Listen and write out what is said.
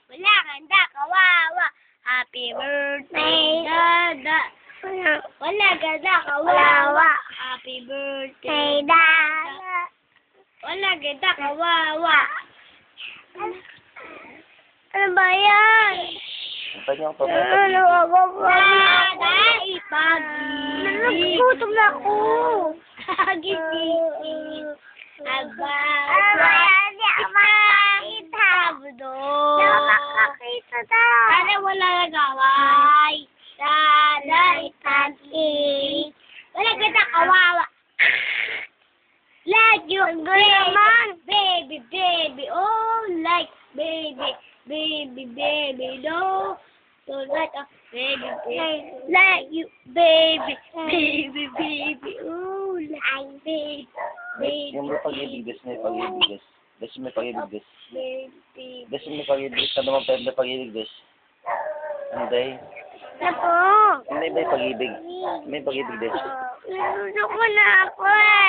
Wala ganda, kawawa. Happy birthday, Dada. Wala ganda, kawawa. Happy birthday, Dada. Wala ganda, kawawa. Ano ba yan? Ano ako ba? Dada, ipag-ibig. Nagugutom na ako. Gising. Aba, makakita. Nakakita daw. Sana wala nagaway. Sana itag-ibig. Wala kita kawawa. Like you, baby, baby, oh, like, baby, no. So like a baby, like you, baby, oh, like, baby. Yung may pag-ibig, des may pag-ibig, des. Des may pag-ibig, des. Baby. Des may pag-ibig, ano naman pa may pag-ibig, des. Ano day? Ako. May pag-ibig. May pag-ibig, des. Nasusunod ko na ako eh.